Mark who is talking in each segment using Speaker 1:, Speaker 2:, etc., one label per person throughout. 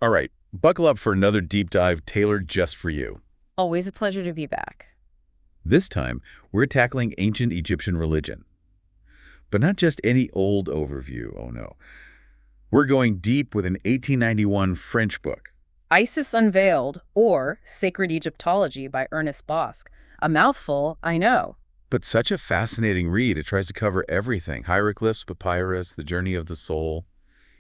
Speaker 1: All right, buckle up for another deep dive tailored just for you.
Speaker 2: Always a pleasure to be back.
Speaker 1: This time, we're tackling ancient Egyptian religion. But not just any old overview, oh no. We're going deep with an 1891 French book.
Speaker 2: Isis Unveiled, or Sacred Egyptology by Ernest Bosc. A mouthful, I know.
Speaker 1: But such a fascinating read. It tries to cover everything. Hieroglyphs, papyrus, the journey of the soul,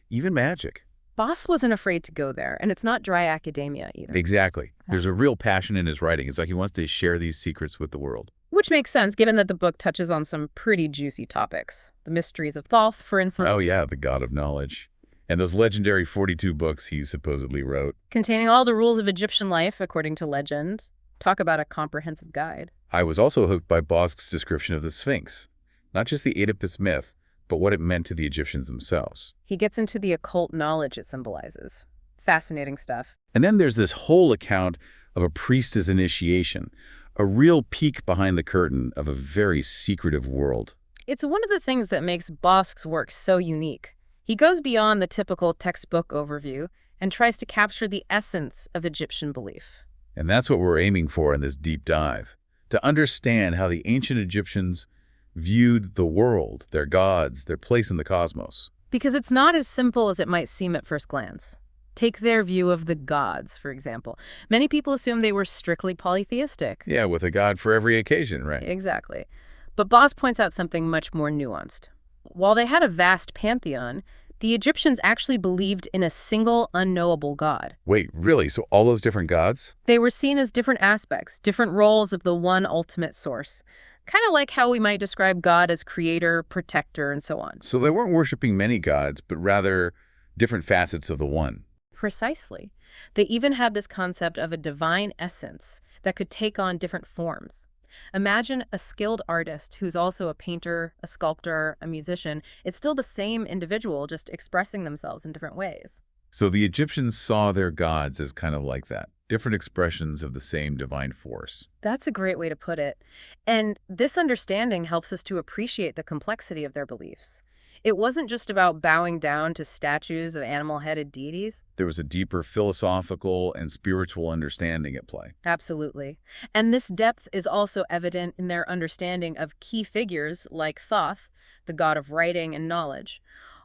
Speaker 1: even magic.
Speaker 2: Bosc wasn't afraid to go there, and it's not dry academia either.
Speaker 1: Exactly. There's a real passion in his writing. It's like he wants to share these secrets with the world.
Speaker 2: Which makes sense, given that the book touches on some pretty juicy topics. The mysteries of Thoth, for instance.
Speaker 1: Oh yeah, the god of knowledge. And those legendary 42 books he supposedly wrote.
Speaker 2: Containing all the rules of Egyptian life, according to legend. Talk about a comprehensive guide.
Speaker 1: I was also hooked by Bosc's description of the Sphinx. Not just the Oedipus myth, but what it meant to the Egyptians themselves.
Speaker 2: He gets into the occult knowledge it symbolizes. Fascinating stuff.
Speaker 1: And then there's this whole account of a priestess initiation, a real peek behind the curtain of a very secretive world.
Speaker 2: It's one of the things that makes Bosc's work so unique. He goes beyond the typical textbook overview and tries to capture the essence of Egyptian belief.
Speaker 1: And that's what we're aiming for in this deep dive, to understand how the ancient Egyptians viewed the world, their gods, their place in the cosmos.
Speaker 2: Because it's not as simple as it might seem at first glance. Take their view of the gods, for example. Many people assume they were strictly polytheistic.
Speaker 1: Yeah, with a god for every occasion, right?
Speaker 2: Exactly. But Bosc points out something much more nuanced. While they had a vast pantheon, the Egyptians actually believed in a single unknowable god.
Speaker 1: Wait, really? So all those different gods?
Speaker 2: They were seen as different aspects, different roles of the one ultimate source. Kind of like how we might describe God as creator, protector, and so on.
Speaker 1: So they weren't worshiping many gods, but rather different facets of the one.
Speaker 2: Precisely. They even had this concept of a divine essence that could take on different forms. Imagine a skilled artist who's also a painter, a sculptor, a musician. It's still the same individual, just expressing themselves in different ways.
Speaker 1: So the Egyptians saw their gods as kind of like that, different expressions of the same divine force.
Speaker 2: That's a great way to put it. And this understanding helps us to appreciate the complexity of their beliefs. It wasn't just about bowing down to statues of animal-headed deities.
Speaker 1: There was a deeper philosophical and spiritual understanding at play.
Speaker 2: Absolutely. And this depth is also evident in their understanding of key figures like Thoth, the god of writing and knowledge,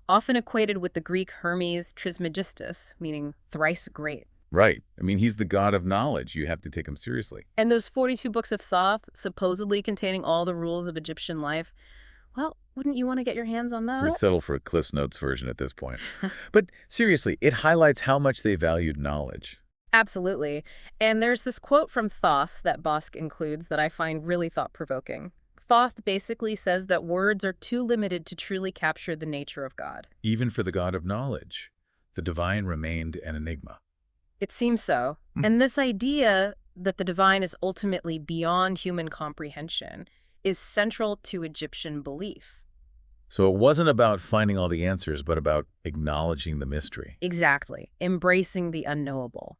Speaker 2: often equated with the Greek Hermes Trismegistus, meaning thrice great.
Speaker 1: Right. I mean, he's the god of knowledge. You have to take him seriously.
Speaker 2: And those 42 books of Thoth, supposedly containing all the rules of Egyptian life, well, wouldn't you want to get your hands on
Speaker 1: We
Speaker 2: that?
Speaker 1: settle for a Cliff Notes version at this point. But seriously, it highlights how much they valued knowledge.
Speaker 2: Absolutely. And there's this quote from Thoth that Bosc includes that I find really thought-provoking. Thoth basically says that words are too limited to truly capture the nature of God.
Speaker 1: Even for the god of knowledge, the divine remained an enigma.
Speaker 2: It seems so. And this idea that the divine is ultimately beyond human comprehension is central to Egyptian belief.
Speaker 1: So it wasn't about finding all the answers, but about acknowledging the mystery.
Speaker 2: Exactly. Embracing the unknowable.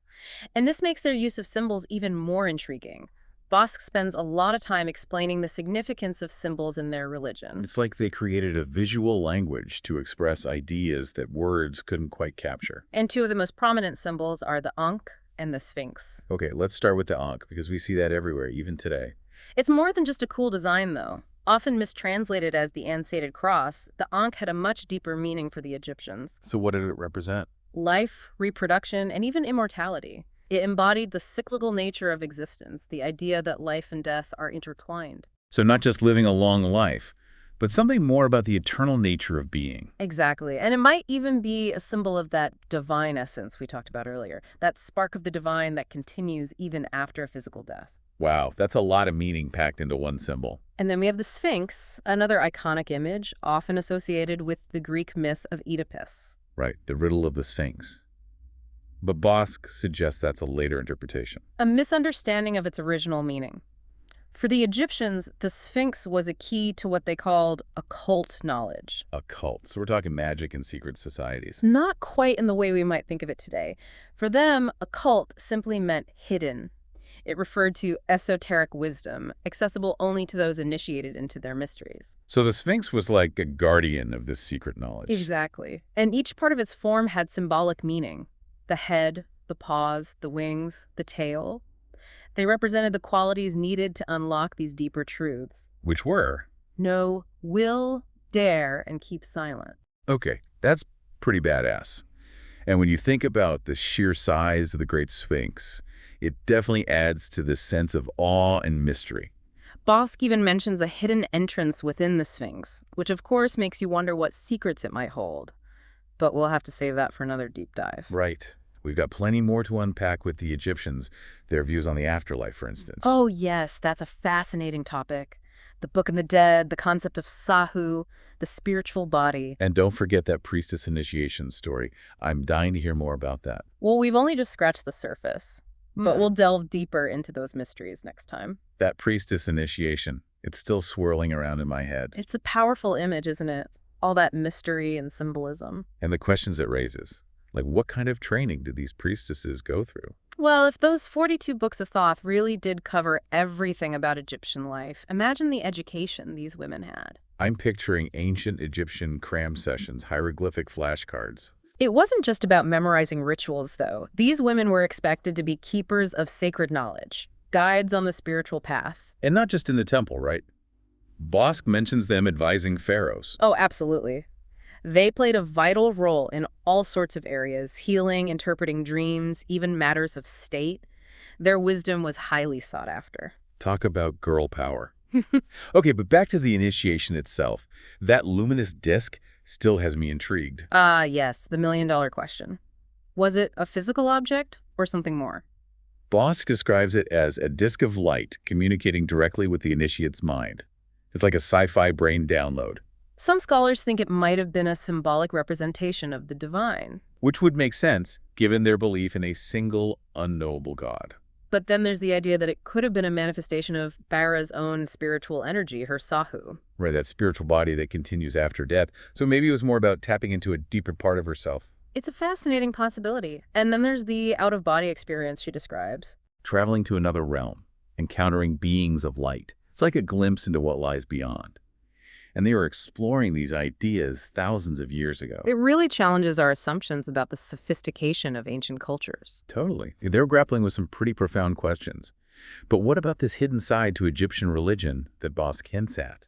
Speaker 2: And this makes their use of symbols even more intriguing. Bosc spends a lot of time explaining the significance of symbols in their religion.
Speaker 1: It's like they created a visual language to express ideas that words couldn't quite capture.
Speaker 2: And two of the most prominent symbols are the ankh and the sphinx.
Speaker 1: Okay, let's start with the ankh, because we see that everywhere, even today.
Speaker 2: It's more than just a cool design, though. Often mistranslated as the ansated cross, the ankh had a much deeper meaning for the Egyptians.
Speaker 1: So what did it represent?
Speaker 2: Life, reproduction, and even immortality. It embodied the cyclical nature of existence, the idea that life and death are intertwined.
Speaker 1: So not just living a long life, but something more about the eternal nature of being.
Speaker 2: Exactly. And it might even be a symbol of that divine essence we talked about earlier, that spark of the divine that continues even after physical death.
Speaker 1: Wow, that's a lot of meaning packed into one symbol.
Speaker 2: And then we have the Sphinx, another iconic image, often associated with the Greek myth of Oedipus.
Speaker 1: Right, the riddle of the Sphinx. But Bosc suggests that's a later interpretation.
Speaker 2: A misunderstanding of its original meaning. For the Egyptians, the Sphinx was a key to what they called occult knowledge.
Speaker 1: Occult. So we're talking magic and secret societies.
Speaker 2: Not quite in the way we might think of it today. For them, occult simply meant hidden. It referred to esoteric wisdom, accessible only to those initiated into their mysteries.
Speaker 1: So the Sphinx was like a guardian of this secret knowledge.
Speaker 2: Exactly. And each part of its form had symbolic meaning. The head, the paws, the wings, the tail. They represented the qualities needed to unlock these deeper truths.
Speaker 1: Which were?
Speaker 2: Know, will, dare, and keep silent.
Speaker 1: Okay, that's pretty badass. And when you think about the sheer size of the Great Sphinx, it definitely adds to this sense of awe and mystery.
Speaker 2: Bosc even mentions a hidden entrance within the Sphinx, which of course makes you wonder what secrets it might hold. But we'll have to save that for another deep dive.
Speaker 1: Right. We've got plenty more to unpack with the Egyptians, their views on the afterlife, for instance.
Speaker 2: Oh yes, that's a fascinating topic. The Book of the Dead, the concept of Sahu, the spiritual body.
Speaker 1: And don't forget that priestess initiation story. I'm dying to hear more about that.
Speaker 2: Well, we've only just scratched the surface, but we'll delve deeper into those mysteries next time.
Speaker 1: That priestess initiation, it's still swirling around in my head.
Speaker 2: It's a powerful image, isn't it? All that mystery and symbolism.
Speaker 1: And the questions it raises. Like, what kind of training did these priestesses go through?
Speaker 2: Well, if those 42 books of Thoth really did cover everything about Egyptian life, imagine the education these women had.
Speaker 1: I'm picturing ancient Egyptian cram sessions, hieroglyphic flashcards.
Speaker 2: It wasn't just about memorizing rituals, though. These women were expected to be keepers of sacred knowledge, guides on the spiritual path.
Speaker 1: And not just in the temple, right? Bosc mentions them advising pharaohs.
Speaker 2: Oh, absolutely. They played a vital role in all sorts of areas, healing, interpreting dreams, even matters of state. Their wisdom was highly sought after.
Speaker 1: Talk about girl power. Okay, but back to the initiation itself. That luminous disk still has me intrigued.
Speaker 2: Yes, the million-dollar question. Was it a physical object or something more?
Speaker 1: Bosc describes it as a disk of light communicating directly with the initiate's mind. It's like a sci-fi brain download.
Speaker 2: Some scholars think it might have been a symbolic representation of the divine.
Speaker 1: Which would make sense, given their belief in a single, unknowable god.
Speaker 2: But then there's the idea that it could have been a manifestation of Bara's own spiritual energy, her Sahu.
Speaker 1: Right, that spiritual body that continues after death. So maybe it was more about tapping into a deeper part of herself.
Speaker 2: It's a fascinating possibility. And then there's the out-of-body experience she describes.
Speaker 1: Traveling to another realm, encountering beings of light. It's like a glimpse into what lies beyond. And they were exploring these ideas thousands of years ago.
Speaker 2: It really challenges our assumptions about the sophistication of ancient cultures.
Speaker 1: Totally. They're grappling with some pretty profound questions. But what about this hidden side to Egyptian religion that Bosc hints at?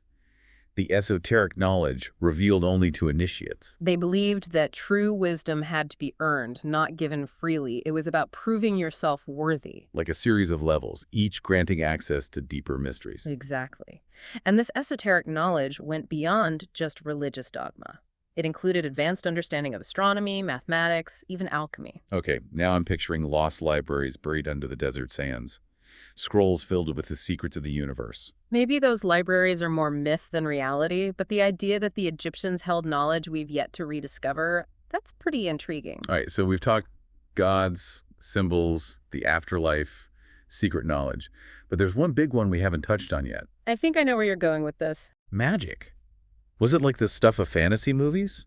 Speaker 1: The esoteric knowledge revealed only to initiates.
Speaker 2: They believed that true wisdom had to be earned, not given freely. It was about proving yourself worthy.
Speaker 1: Like a series of levels, each granting access to deeper mysteries.
Speaker 2: Exactly. And this esoteric knowledge went beyond just religious dogma. It included advanced understanding of astronomy, mathematics, even alchemy.
Speaker 1: Okay, now I'm picturing lost libraries buried under the desert sands. Scrolls filled with the secrets of the universe.
Speaker 2: Maybe those libraries are more myth than reality, but the idea that the Egyptians held knowledge we've yet to rediscover, that's pretty intriguing.
Speaker 1: All right, so we've talked gods, symbols, the afterlife, secret knowledge. But there's one big one we haven't touched on yet.
Speaker 2: I think I know where you're going with this.
Speaker 1: Magic. Was it like the stuff of fantasy movies?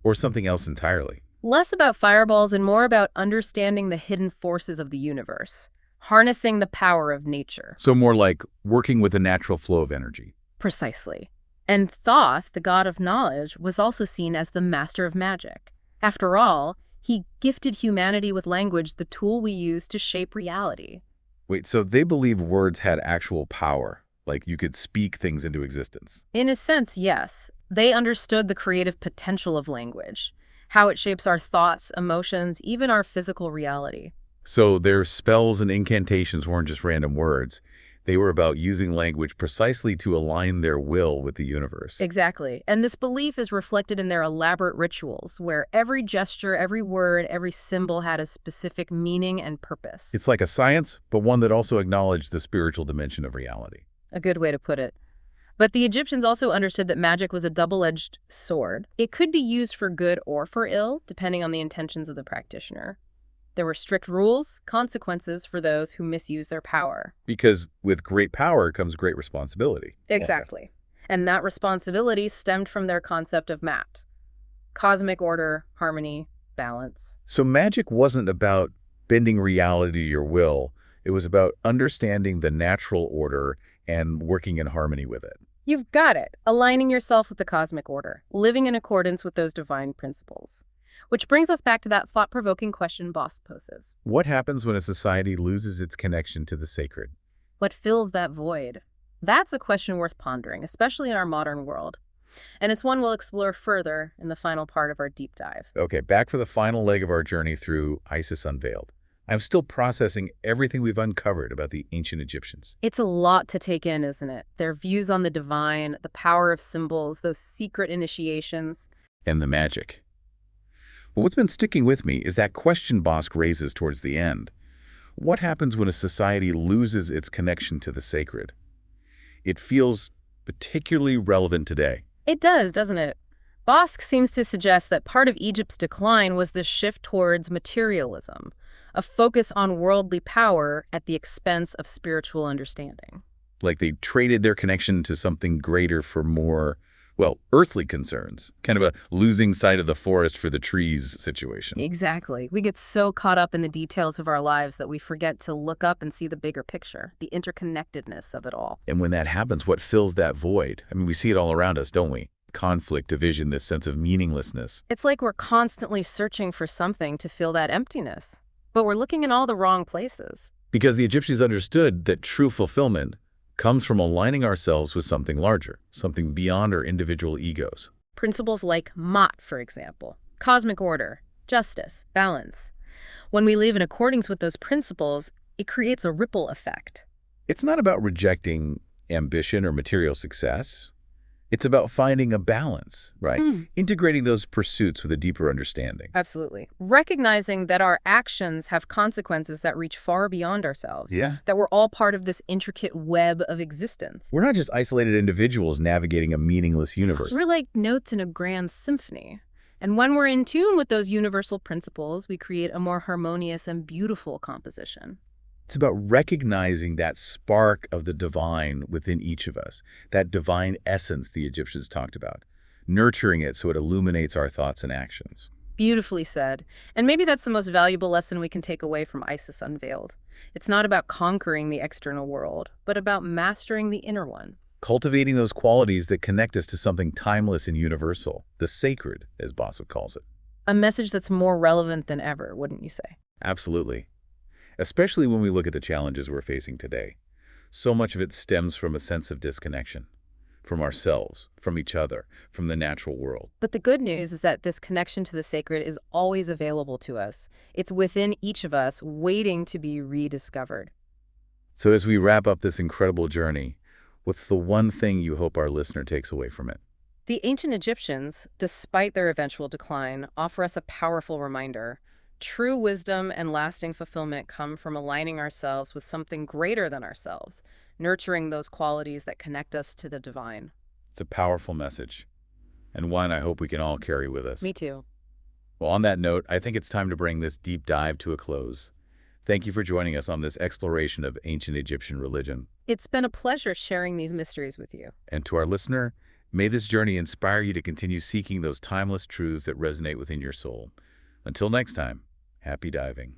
Speaker 1: Or something else entirely?
Speaker 2: Less about fireballs and more about understanding the hidden forces of the universe. Harnessing the power of nature.
Speaker 1: So more like working with the natural flow of energy.
Speaker 2: Precisely. And Thoth, the god of knowledge, was also seen as the master of magic. After all, he gifted humanity with language, the tool we use to shape reality.
Speaker 1: Wait, so they believe words had actual power, like you could speak things into existence?
Speaker 2: In a sense, yes. They understood the creative potential of language, how it shapes our thoughts, emotions, even our physical reality.
Speaker 1: So their spells and incantations weren't just random words. They were about using language precisely to align their will with the universe.
Speaker 2: Exactly. And this belief is reflected in their elaborate rituals, where every gesture, every word, every symbol had a specific meaning and purpose.
Speaker 1: It's like a science, but one that also acknowledged the spiritual dimension of reality.
Speaker 2: A good way to put it. But the Egyptians also understood that magic was a double-edged sword. It could be used for good or for ill, depending on the intentions of the practitioner. There were strict rules, consequences for those who misuse their power.
Speaker 1: Because with great power comes great responsibility.
Speaker 2: Exactly. And that responsibility stemmed from their concept of Mat. Cosmic order, harmony, balance.
Speaker 1: So magic wasn't about bending reality to your will. It was about understanding the natural order and working in harmony with it.
Speaker 2: You've got it. Aligning yourself with the cosmic order, living in accordance with those divine principles. Which brings us back to that thought-provoking question Bosc poses.
Speaker 1: What happens when a society loses its connection to the sacred?
Speaker 2: What fills that void? That's a question worth pondering, especially in our modern world. And it's one we'll explore further in the final part of our deep dive.
Speaker 1: Okay, back for the final leg of our journey through Isis Unveiled. I'm still processing everything we've uncovered about the ancient Egyptians.
Speaker 2: It's a lot to take in, isn't it? Their views on the divine, the power of symbols, those secret initiations.
Speaker 1: And the magic. But what's been sticking with me is that question Bosc raises towards the end. What happens when a society loses its connection to the sacred? It feels particularly relevant today.
Speaker 2: It does, doesn't it? Bosc seems to suggest that part of Egypt's decline was this shift towards materialism, a focus on worldly power at the expense of spiritual understanding.
Speaker 1: Like they traded their connection to something greater for more, well, earthly concerns. Kind of a losing sight of the forest for the trees situation.
Speaker 2: Exactly. We get so caught up in the details of our lives that we forget to look up and see the bigger picture, the interconnectedness of it all.
Speaker 1: And when that happens, what fills that void? I mean, we see it all around us, don't we? Conflict, division, this sense of meaninglessness.
Speaker 2: It's like we're constantly searching for something to fill that emptiness, but we're looking in all the wrong places.
Speaker 1: Because the Egyptians understood that true fulfillment comes from aligning ourselves with something larger, something beyond our individual egos.
Speaker 2: Principles like Ma'at, for example, cosmic order, justice, balance. When we live in accordance with those principles, it creates a ripple effect.
Speaker 1: It's not about rejecting ambition or material success. It's about finding a balance, right? Integrating those pursuits with a deeper understanding.
Speaker 2: Absolutely. Recognizing that our actions have consequences that reach far beyond ourselves.
Speaker 1: Yeah.
Speaker 2: That we're all part of this intricate web of existence.
Speaker 1: We're not just isolated individuals navigating a meaningless universe.
Speaker 2: We're like notes in a grand symphony. And when we're in tune with those universal principles, we create a more harmonious and beautiful composition.
Speaker 1: It's about recognizing that spark of the divine within each of us, that divine essence the Egyptians talked about, nurturing it so it illuminates our thoughts and actions.
Speaker 2: Beautifully said. And maybe that's the most valuable lesson we can take away from Isis Unveiled. It's not about conquering the external world, but about mastering the inner one.
Speaker 1: Cultivating those qualities that connect us to something timeless and universal, the sacred, as Bosc calls it.
Speaker 2: A message that's more relevant than ever, wouldn't you say?
Speaker 1: Absolutely. Especially when we look at the challenges we're facing today. So much of it stems from a sense of disconnection, from ourselves, from each other, from the natural world.
Speaker 2: But the good news is that this connection to the sacred is always available to us. It's within each of us, waiting to be rediscovered.
Speaker 1: So as we wrap up this incredible journey, what's the one thing you hope our listener takes away from it?
Speaker 2: The ancient Egyptians, despite their eventual decline, offer us a powerful reminder. True wisdom and lasting fulfillment come from aligning ourselves with something greater than ourselves, nurturing those qualities that connect us to the divine.
Speaker 1: It's a powerful message, and one I hope we can all carry with us.
Speaker 2: Me too.
Speaker 1: Well, on that note, I think it's time to bring this deep dive to a close. Thank you for joining us on this exploration of ancient Egyptian religion.
Speaker 2: It's been a pleasure sharing these mysteries with you.
Speaker 1: And to our listener, may this journey inspire you to continue seeking those timeless truths that resonate within your soul. Until next time, happy diving.